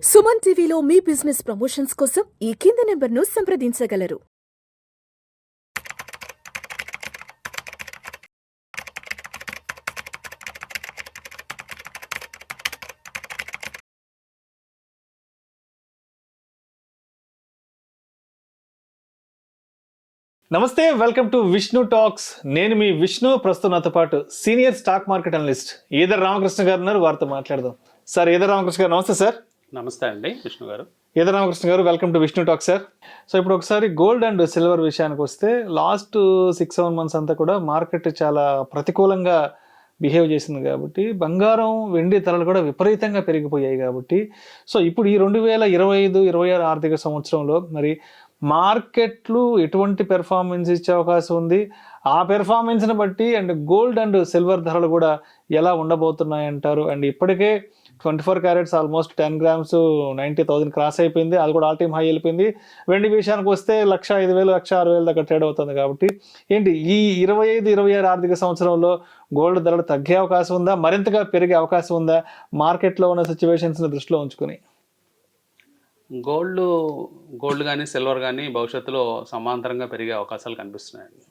సుమన్ టీవీలో మీ business promotions కోసం ఈ కింది నెంబర్ను సంప్రదించగలరు. నమస్తే, వెల్కమ్ టు విష్ణు టాక్స్. నేను మీ విష్ణు. ప్రస్తుతం నాతో పాటు senior stock market analyst either Ramakrishna గారు ఉన్నారు. వారితో మాట్లాడదాం. సార్, ఈదర్ రామకృష్ణ గారు నమస్తే. సార్ నమస్తే అండి విష్ణు గారు. ఈదర్ రామకృష్ణ గారు, welcome to Vishnu talk. Sir, so ఇప్పుడు ఒకసారి గోల్డ్ అండ్ సిల్వర్ విషయానికి వస్తే, లాస్ట్ 6-7 months అంతా కూడా మార్కెట్ చాలా ప్రతికూలంగా బిహేవ్ చేసింది కాబట్టి, బంగారం వెండి ధరలు కూడా విపరీతంగా పెరిగిపోయాయి కాబట్టి, సో ఇప్పుడు ఈ 2025-26 ఆర్థిక సంవత్సరంలో మరి మార్కెట్లు ఎటువంటి పెర్ఫార్మెన్స్ ఇచ్చే అవకాశం ఉంది, ఆ పెర్ఫార్మెన్స్ని బట్టి అండ్ గోల్డ్ అండ్ సిల్వర్ ధరలు కూడా ఎలా ఉండబోతున్నాయి అంటారు? అండ్ ఇప్పటికే 24 carats ఆల్మోస్ట్ 10 grams 90,000 క్రాస్ అయిపోయింది. అది కూడా ఆల్ టైమ్ హై వెళ్ళిపోయింది. వెండి విషయానికి వస్తే 1,05,000 1,06,000 దాకా ట్రేడ్ అవుతుంది. కాబట్టి ఏంటి ఈ 25-26 ఆర్థిక సంవత్సరంలో గోల్డ్ ధరలు తగ్గే అవకాశం ఉందా, మరింతగా పెరిగే అవకాశం ఉందా, మార్కెట్లో ఉన్న సిచ్యువేషన్స్ని దృష్టిలో ఉంచుకుని? గోల్డ్ కానీ సిల్వర్ కానీ భవిష్యత్తులో సమాంతరంగా పెరిగే అవకాశాలు కనిపిస్తున్నాయండి.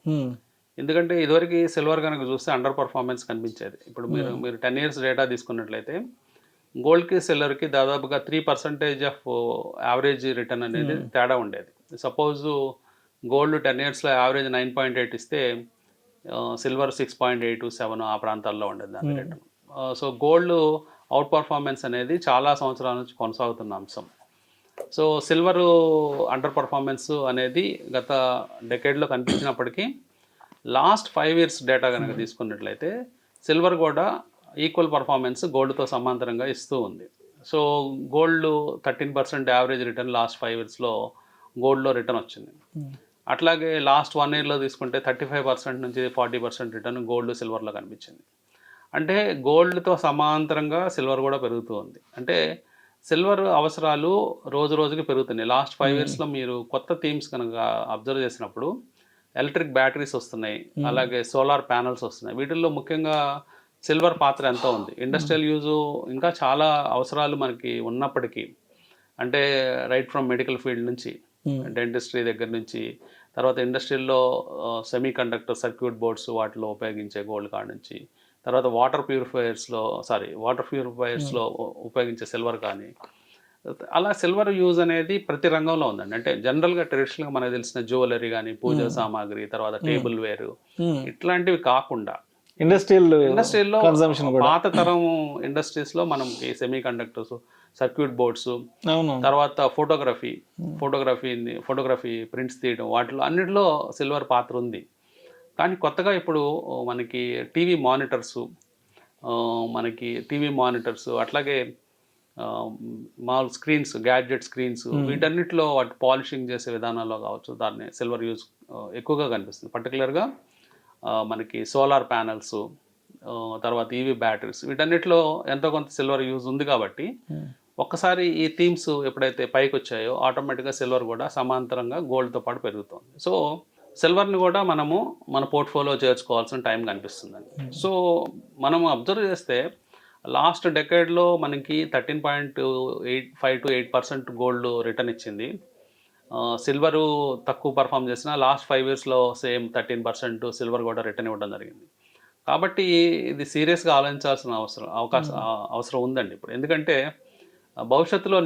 ఎందుకంటే ఇదివరకు సిల్వర్ కనుక చూస్తే అండర్ పర్ఫార్మెన్స్ కనిపించేది. ఇప్పుడు మీరు 10 years డేటా తీసుకున్నట్లయితే గోల్డ్కి సిల్వర్కి దాదాపుగా 3% ఆఫ్ యావరేజ్ రిటర్న్ అనేది తేడా ఉండేది. సపోజ్ గోల్డ్ 10 yearsలో యావరేజ్ 9.8 ఇస్తే సిల్వర్ 6.8-7 ఆ ప్రాంతాల్లో ఉండేది దాని return. So gold out performance అనేది చాలా సంవత్సరాల నుంచి కొనసాగుతున్న అంశం. సో సిల్వర్ అండర్ పర్ఫార్మెన్స్ అనేది గత డెకేడ్లో కనిపించినప్పటికీ లాస్ట్ 5 years డేటా కనుక తీసుకున్నట్లయితే సిల్వర్ కూడా ఈక్వల్ పర్ఫార్మెన్స్ గోల్డ్తో సమాంతరంగా ఇస్తూ ఉంది. So gold 13% average return last 5 yearsలో గోల్డ్లో రిటర్న్ వచ్చింది. అట్లాగే లాస్ట్ 1 yearలో తీసుకుంటే 35% నుంచి 40% రిటర్న్ గోల్డ్ సిల్వర్లో కనిపించింది. అంటే గోల్డ్తో సమాంతరంగా సిల్వర్ కూడా పెరుగుతూ ఉంది. అంటే సిల్వర్ అవసరాలు రోజు రోజుకి పెరుగుతున్నాయి. లాస్ట్ 5 yearsలో మీరు కొత్త థీమ్స్ కనుక అబ్జర్వ్ చేసినప్పుడు ఎలక్ట్రిక్ బ్యాటరీస్ వస్తున్నాయి, అలాగే సోలార్ ప్యానల్స్ వస్తున్నాయి. వీటిల్లో ముఖ్యంగా సిల్వర్ పాత్ర ఎంతో ఉంది. ఇండస్ట్రియల్ యూజు ఇంకా చాలా అవసరాలు మనకి ఉన్నప్పటికీ, అంటే రైట్ ఫ్రమ్ మెడికల్ ఫీల్డ్ నుంచి, డెంటిస్ట్రీ దగ్గర నుంచి, తర్వాత ఇండస్ట్రీల్లో సెమీ కండక్టర్ సర్క్యూట్ బోర్డ్స్ వాటిలో ఉపయోగించే గోల్డ్ కాడ నుంచి, తర్వాత వాటర్ ప్యూరిఫైయర్స్లో ఉపయోగించే సిల్వర్ కానీ, అలా సిల్వర్ యూజ్ అనేది ప్రతి రంగంలో ఉందండి. అంటే జనరల్గా ట్రెడిషనల్గా మనకు తెలిసిన జ్యువెలరీ కానీ, పూజా సామాగ్రి, తర్వాత టేబుల్ వేరు, ఇట్లాంటివి కాకుండా ఇండస్ట్రీల్లో పాత తరం ఇండస్ట్రీస్లో మనకి సెమీ కండక్టర్స్, సర్క్యూట్ బోర్డ్స్, తర్వాత ఫోటోగ్రఫీ ప్రింట్స్ తీయడం, వాటిలో అన్నిటిలో సిల్వర్ పాత్ర ఉంది. కానీ కొత్తగా ఇప్పుడు మనకి టీవీ మానిటర్స్ అట్లాగే మాల్ స్క్రీన్స్, గ్యాడ్జెట్ స్క్రీన్స్, వీటన్నిటిలో వాటి పాలిషింగ్ చేసే విధానాల్లో కావచ్చు దాన్ని సిల్వర్ యూజ్ ఎక్కువగా కనిపిస్తుంది. పర్టికులర్గా మనకి సోలార్ ప్యానల్స్, తర్వాత ఈవీ బ్యాటరీస్, వీటన్నిటిలో ఎంతో కొంత సిల్వర్ యూజ్ ఉంది. కాబట్టి ఒక్కసారి ఈ థీమ్స్ ఎప్పుడైతే పైకి వచ్చాయో ఆటోమేటిక్గా సిల్వర్ కూడా సమాంతరంగా గోల్డ్తో పాటు పెరుగుతుంది. సో సిల్వర్ని కూడా మనము మన పోర్ట్ఫోలియో చేర్చుకోవాల్సిన టైం కనిపిస్తుందండి. సో మనము అబ్జర్వ్ చేస్తే లాస్ట్ డెకేడ్లో మనకి 13.85-8% గోల్డ్ రిటర్న్ ఇచ్చింది. సిల్వరు తక్కువ పర్ఫామ్ చేసిన లాస్ట్ 5 yearsలో సేమ్ 13% సిల్వర్ కూడా రిటర్న్ ఇవ్వడం జరిగింది. కాబట్టి ఇది సీరియస్గా ఆలోచించాల్సిన అవసరం ఉందండి ఇప్పుడు. ఎందుకంటే భవిష్యత్తులో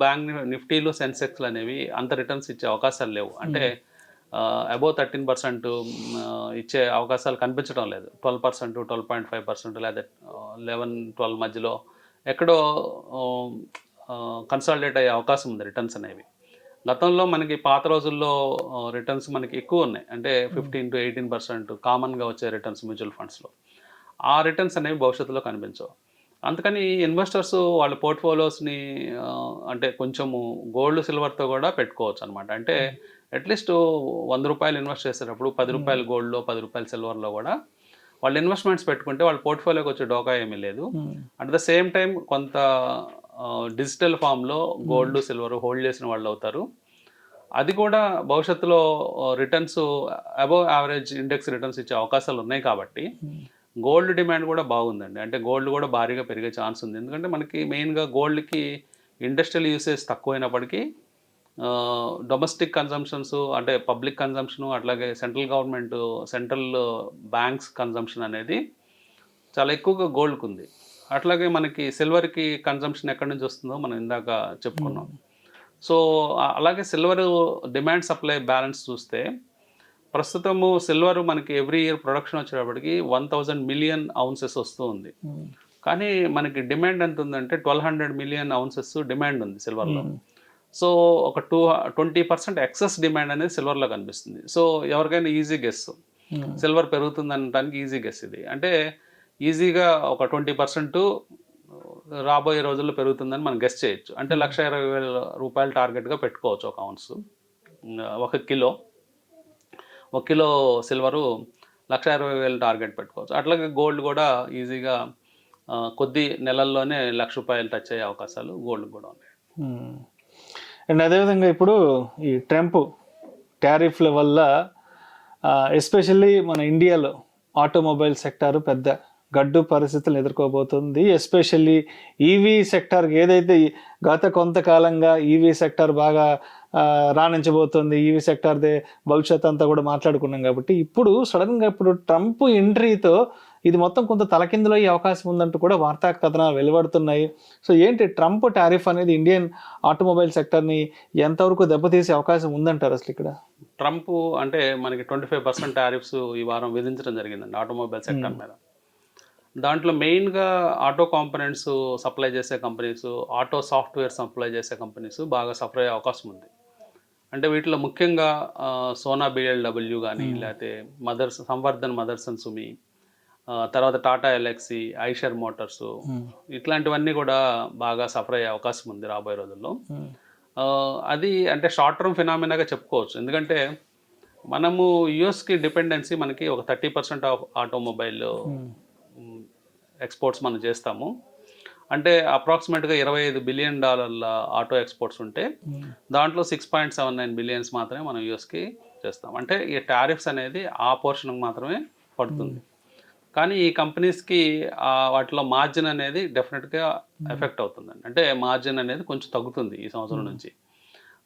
బ్యాంక్ నిఫ్టీలు, సెన్సెక్స్లు అనేవి అంత రిటర్న్స్ ఇచ్చే అవకాశాలు లేవు. అంటే అబోవ్ 13% ఇచ్చే అవకాశాలు కనిపించడం లేదు. 12%, 12.5% లేదా 11-12 మధ్యలో ఎక్కడో కన్సాలిడేట్ అయ్యే అవకాశం ఉంది రిటర్న్స్ అనేవి. గతంలో మనకి పాత రోజుల్లో రిటర్న్స్ మనకి ఎక్కువ ఉన్నాయి. అంటే 15-18% కామన్గా వచ్చే రిటర్న్స్ మ్యూచువల్ ఫండ్స్లో. ఆ రిటర్న్స్ అనేవి భవిష్యత్తులో కనిపించవు. అందుకని ఇన్వెస్టర్స్ వాళ్ళ పోర్ట్ఫోలియోస్ని అంటే కొంచెము గోల్డ్ సిల్వర్తో కూడా పెట్టుకోవచ్చు అనమాట. అంటే అట్లీస్ట్ ₹100 ఇన్వెస్ట్ చేసేటప్పుడు ₹10 గోల్డ్లో, ₹10 సిల్వర్లో కూడా వాళ్ళు ఇన్వెస్ట్మెంట్స్ పెట్టుకుంటే వాళ్ళ పోర్ట్ఫోలియోకి వచ్చే డోకా ఏమీ లేదు. అట్ ద సేమ్ టైం కొంత డిజిటల్ ఫామ్లో గోల్డ్, సిల్వర్ హోల్డ్ చేసిన వాళ్ళు అవుతారు. అది కూడా భవిష్యత్తులో returns above average index returns ఇచ్చే అవకాశాలు ఉన్నాయి. కాబట్టి గోల్డ్ డిమాండ్ కూడా బాగుందండి. అంటే గోల్డ్ కూడా భారీగా పెరిగే ఛాన్స్ ఉంది. ఎందుకంటే మనకి మెయిన్గా గోల్డ్కి ఇండస్ట్రియల్ యూసేజ్ తక్కువైనప్పటికీ డొమెస్టిక్ కన్జంప్షన్స్ అంటే పబ్లిక్ కన్జంప్షన్ అట్లాగే సెంట్రల్ బ్యాంక్స్ కన్జంప్షన్ అనేది చాలా ఎక్కువగా గోల్డ్కి ఉంది. అట్లాగే మనకి సిల్వర్కి కన్జంప్షన్ ఎక్కడి నుంచి వస్తుందో మనం ఇందాక చెప్పుకున్నాం. సో అలాగే సిల్వర్ డిమాండ్ సప్లై బ్యాలెన్స్ చూస్తే ప్రస్తుతము సిల్వర్ మనకి ఎవ్రీ ఇయర్ ప్రొడక్షన్ వచ్చేటప్పటికి 1000 మిలియన్ ounces వస్తూ ఉంది. కానీ మనకి డిమాండ్ ఎంత ఉందంటే 1200 మిలియన్ ounces డిమాండ్ ఉంది సిల్వర్లో. సో ఒక 20% ఎక్సెస్ డిమాండ్ అనేది సిల్వర్లో కనిపిస్తుంది. సో ఎవరికైనా ఈజీ గెస్, సిల్వర్ పెరుగుతుంది అనడానికి ఈజీ గెస్ ఇది. అంటే ఈజీగా ఒక 20% రాబోయే రోజుల్లో పెరుగుతుందని మనం గెస్ చేయొచ్చు. అంటే 1,20,000 రూపాయలు టార్గెట్గా పెట్టుకోవచ్చు ఒక ounce. 1 కిలో సిల్వరు 1,20,000 టార్గెట్ పెట్టుకోవచ్చు. అట్లాగే గోల్డ్ కూడా ఈజీగా కొద్ది నెలల్లోనే 1,00,000 రూపాయలు టచ్ అయ్యే అవకాశాలు గోల్డ్ కూడా ఉన్నాయి. అండ్ అదేవిధంగా ఇప్పుడు ఈ ట్రంప్ టారిఫ్ల వల్ల ఎస్పెషల్లీ మన ఇండియాలో ఆటోమొబైల్ సెక్టారు పెద్ద గడ్డు పరిస్థితులను ఎదుర్కోబోతుంది. ఎస్పెషల్లీ ఈవీ సెక్టార్కి ఏదైతే గత కొంతకాలంగా ఈవీ సెక్టార్ బాగా రాణించబోతుంది, ఈవీ సెక్టార్దే భవిష్యత్ అంతా కూడా మాట్లాడుకున్నాం. కాబట్టి ఇప్పుడు సడన్గా ఇప్పుడు ట్రంప్ ఎంట్రీతో ఇది మొత్తం కొంత తలకిందులో అయ్యే అవకాశం ఉందంటూ కూడా వార్తా కథనాలు వెలువడుతున్నాయి. సో ఏంటి ట్రంప్ టారిఫ్ అనేది ఇండియన్ ఆటోమొబైల్ సెక్టర్ని ఎంతవరకు దెబ్బతీసే అవకాశం ఉందంటారు అసలు ఇక్కడ? ట్రంప్ అంటే మనకి 25% టారిఫ్స్ ఈ వారం విధించడం జరిగిందండి ఆటోమొబైల్ సెక్టర్ మీద. దాంట్లో మెయిన్గా ఆటో కాంపోనెంట్స్ సప్లై చేసే కంపెనీస్, ఆటో సాఫ్ట్వేర్ సప్లై చేసే కంపెనీస్ బాగా సఫర్ అయ్యే అవకాశం ఉంది. అంటే వీటిలో ముఖ్యంగా సోనా BLW కానీ, లేకపోతే సంవర్ధన్ మదర్స్ అండ్ సుమి, తర్వాత టాటా ఎల్ఎక్సీ, ఐషర్ మోటార్స్, ఇట్లాంటివన్నీ కూడా బాగా సఫర్ అయ్యే అవకాశం ఉంది రాబోయే రోజుల్లో. అది అంటే షార్ట్ టర్మ్ ఫినామినాగా చెప్పుకోవచ్చు. ఎందుకంటే మనము యుఎస్కి డిపెండెన్సీ మనకి ఒక 30% ఆఫ్ ఆటోమొబైల్ ఎక్స్పోర్ట్స్ మనం చేస్తాము. అంటే అప్రాక్సిమేట్గా $25 బిలియన్ ఆటో ఎక్స్పోర్ట్స్ ఉంటే దాంట్లో 6.79 బిలియన్స్ మాత్రమే మనం యూఎస్కి చేస్తాం. అంటే ఈ టారిఫ్స్ అనేది ఆ పోర్షన్కి మాత్రమే పడుతుంది. కానీ ఈ కంపెనీస్కి వాటిలో మార్జిన్ అనేది డెఫినెట్గా ఎఫెక్ట్ అవుతుందండి. అంటే మార్జిన్ అనేది కొంచెం తగ్గుతుంది ఈ సంవత్సరం నుంచి.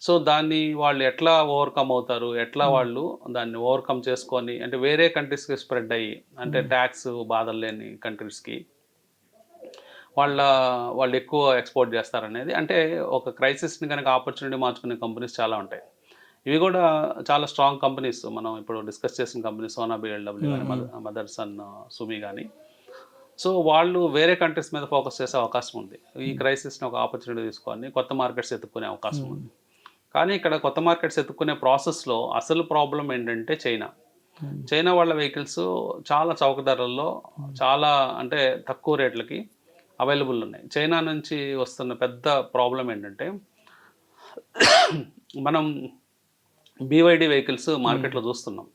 సో దాన్ని వాళ్ళు ఎట్లా ఓవర్కమ్ అవుతారు, ఎట్లా వాళ్ళు దాన్ని ఓవర్కమ్ చేసుకొని అంటే వేరే కంట్రీస్కి స్ప్రెడ్ అయ్యి అంటే ట్యాక్స్ బాధలు లేని కంట్రీస్కి వాళ్ళు ఎక్కువ ఎక్స్పోర్ట్ చేస్తారనేది. అంటే ఒక క్రైసిస్ని కనుక ఆపర్చునిటీ మార్చుకునే కంపెనీస్ చాలా ఉంటాయి. ఇవి కూడా చాలా స్ట్రాంగ్ కంపెనీస్. మనం ఇప్పుడు డిస్కస్ చేసిన కంపెనీస్ సోనా BLW కానీ, మదర్స్ అండ్ సుమి కానీ. సో వాళ్ళు వేరే కంట్రీస్ మీద ఫోకస్ చేసే అవకాశం ఉంది. ఈ క్రైసిస్ని ఒక ఆపర్చునిటీ తీసుకొని కొత్త మార్కెట్స్ ఎత్తుక్కునే అవకాశం ఉంది. కానీ ఇక్కడ కొత్త మార్కెట్స్ ఎత్తుక్కునే ప్రాసెస్లో అసలు ప్రాబ్లం ఏంటంటే చైనా వాళ్ళ వెహికల్స్ చాలా చౌక ధరల్లో చాలా అంటే తక్కువ రేట్లకి అవైలబుల్ ఉన్నాయి. చైనా నుంచి వస్తున్న పెద్ద ప్రాబ్లం ఏంటంటే మనం BYD వెహికల్స్ మార్కెట్లో చూస్తున్నాం.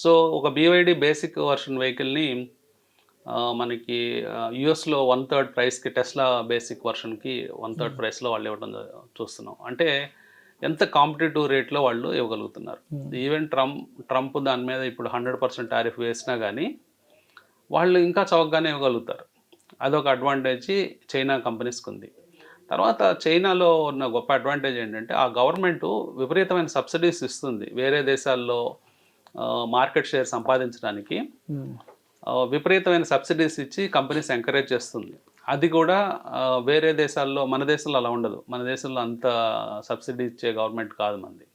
సో ఒక BYD బేసిక్ వర్షన్ వెహికల్ని మనకి యుఎస్లో 1/3 ప్రైస్కి, టెస్లా బేసిక్ వర్షన్కి 1/3 ప్రైస్లో వాళ్ళు ఇవ్వడం చూస్తున్నాం. అంటే ఎంత కాంపిటేటివ్ రేట్లో వాళ్ళు ఇవ్వగలుగుతున్నారు. ఈవెన్ ట్రంప్ దాని మీద ఇప్పుడు 100% టారిఫ్ వేసినా కానీ వాళ్ళు ఇంకా చౌకగానే ఇవ్వగలుగుతారు. అదొక అడ్వాంటేజ్ చైనా కంపెనీస్కి ఉంది. తర్వాత చైనాలో ఉన్న గొప్ప అడ్వాంటేజ్ ఏంటంటే ఆ గవర్నమెంట్ విపరీతమైన సబ్సిడీస్ ఇస్తుంది. వేరే దేశాల్లో మార్కెట్ షేర్ సంపాదించడానికి విపరీతమైన సబ్సిడీస్ ఇచ్చి కంపెనీస్ ఎంకరేజ్ చేస్తుంది. అది కూడా వేరే దేశాల్లో, మన దేశంలో అలా ఉండదు. మన దేశంలో అంత సబ్సిడీ ఇచ్చే గవర్నమెంట్ కాదు మనది.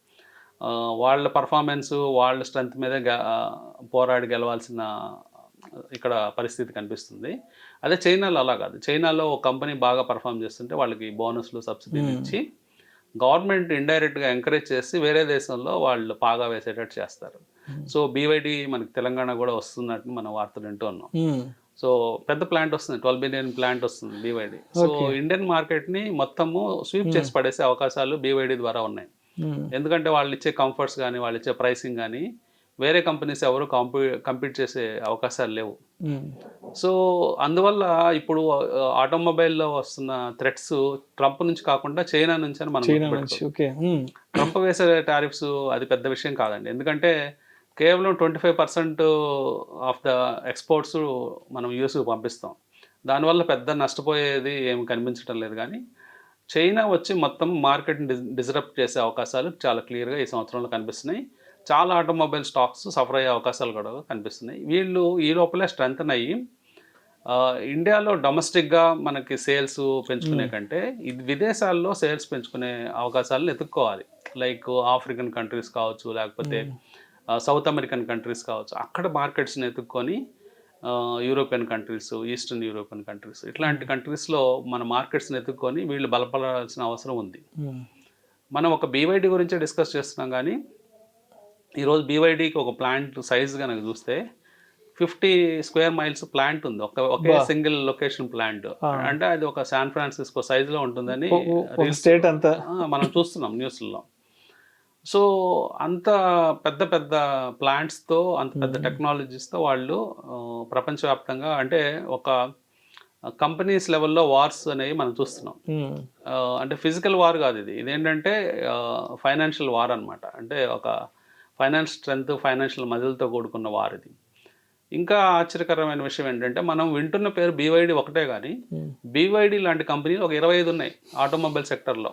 వాళ్ళ పర్ఫార్మెన్స్, వాళ్ళ స్ట్రెంత్ మీద పోరాడి గెలవాల్సిన ఇక్కడ పరిస్థితి కనిపిస్తుంది. అదే చైనాలో అలా కాదు. చైనాలో ఒక కంపెనీ బాగా పర్ఫామ్ చేస్తుంటే వాళ్ళకి బోనస్లు, సబ్సిడీలు ఇచ్చి గవర్నమెంట్ ఇండైరెక్ట్గా ఎంకరేజ్ చేసి వేరే దేశంలో వాళ్ళు పాగా వేసేటట్టు చేస్తారు. సో BYD మనకి తెలంగాణ కూడా వస్తున్నట్టు మనం వార్తలు వింటూ ఉన్నాం. సో పెద్ద ప్లాంట్ వస్తుంది, 12 బిలియన్ ప్లాంట్ వస్తుంది BYD. సో ఇండియన్ మార్కెట్ని మొత్తము స్వీప్ చేసి పడేసే అవకాశాలు BYD ద్వారా ఉన్నాయి. ఎందుకంటే వాళ్ళు ఇచ్చే కంఫర్ట్స్ కానీ, వాళ్ళు ఇచ్చే ప్రైసింగ్ కానీ వేరే కంపెనీస్ ఎవరు కంపీట్ చేసే అవకాశాలు లేవు. సో అందువల్ల ఇప్పుడు ఆటోమొబైల్లో వస్తున్న థ్రెట్స్ ట్రంప్ నుంచి కాకుండా చైనా నుంచి అని మనం ట్రంప్ వేసే టారిఫ్స్ అది పెద్ద విషయం కాదండి. ఎందుకంటే కేవలం 25% ఆఫ్ ద ఎక్స్పోర్ట్స్ మనం యూఎస్కి పంపిస్తాం. దానివల్ల పెద్ద నష్టపోయేది ఏమి కనిపించడం లేదు. కానీ చైనా వచ్చి మొత్తం మార్కెట్ని డిస్రప్ట్ చేసే అవకాశాలు చాలా క్లియర్గా ఈ సంవత్సరంలో కనిపిస్తున్నాయి. చాలా ఆటోమొబైల్ స్టాక్స్ సఫర్ అయ్యే అవకాశాలు కూడా కనిపిస్తున్నాయి. వీళ్ళు ఈ లోపలే స్ట్రెంగ్తన్ అయ్యి ఇండియాలో డొమెస్టిక్గా మనకి సేల్స్ పెంచుకునే కంటే ఇది విదేశాల్లో సేల్స్ పెంచుకునే అవకాశాలను ఎత్తుక్కోవాలి. లైక్ ఆఫ్రికన్ కంట్రీస్ కావచ్చు, లేకపోతే సౌత్ అమెరికన్ కంట్రీస్ కావచ్చు, అక్కడ మార్కెట్స్ని ఎత్తుక్కొని European countries, eastern European countries, ఇట్లాంటి కంట్రీస్లో మన మార్కెట్స్ని ఎత్తుక్కొని వీళ్ళు బలపడాల్సిన అవసరం ఉంది. మనం ఒక బీవైడీ గురించే డిస్కస్ చేస్తున్నాం, కానీ ఈరోజు బీవైడీకి ఒక ప్లాంట్ సైజ్ కనుక చూస్తే 50 స్క్వేర్ మైల్స్ ప్లాంట్ ఉంది, ఒకే సింగిల్ లొకేషన్ ప్లాంట్. అంటే అది ఒక శాన్ ఫ్రాన్సిస్కో సైజులో ఉంటుందని స్టేట్ అంతా మనం చూస్తున్నాం న్యూస్లో. సో అంత పెద్ద పెద్ద ప్లాంట్స్తో, అంత పెద్ద టెక్నాలజీస్తో వాళ్ళు ప్రపంచవ్యాప్తంగా, అంటే ఒక కంపెనీస్ లెవెల్లో వార్స్ అనేవి మనం చూస్తున్నాం. అంటే ఫిజికల్ వార్ కాదు ఇది, ఇదేంటంటే ఫైనాన్షియల్ వార్ అనమాట. అంటే ఒక ఫైనాన్స్ స్ట్రెంగ్త్, ఫైనాన్షియల్ మజిల్తో కూడుకున్న వార్ ఇది. ఇంకా ఆశ్చర్యకరమైన విషయం ఏంటంటే మనం వింటున్న పేరు బీవైడీ ఒకటే, కానీ బీవైడీ లాంటి కంపెనీలు ఒక 25 ఉన్నాయి ఆటోమొబైల్ సెక్టర్లో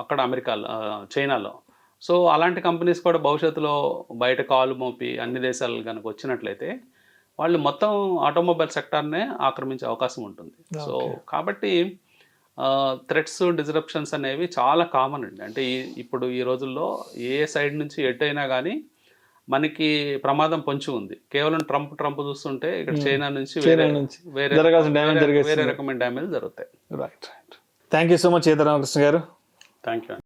అక్కడ అమెరికాలో, చైనాలో. సో అలాంటి కంపెనీస్ కూడా భవిష్యత్తులో బయట కాలు మోపి అన్ని దేశాలు కనుక వచ్చినట్లయితే వాళ్ళు మొత్తం ఆటోమొబైల్ సెక్టార్నే ఆక్రమించే అవకాశం ఉంటుంది. సో కాబట్టి థ్రెట్స్, డిస్రప్షన్స్ అనేవి చాలా కామన్ అండి. అంటే ఇప్పుడు ఈ రోజుల్లో ఏ సైడ్ నుంచి ఎటైనా కానీ మనకి ప్రమాదం పొంచి ఉంది. కేవలం ట్రంప్ చూస్తుంటే ఇక్కడ చైనా నుంచి వేరే రకమైన డ్యామేజ్ జరుగుతాయి. Right. Thank you so much Sitaramakrishna గారు. Thank you.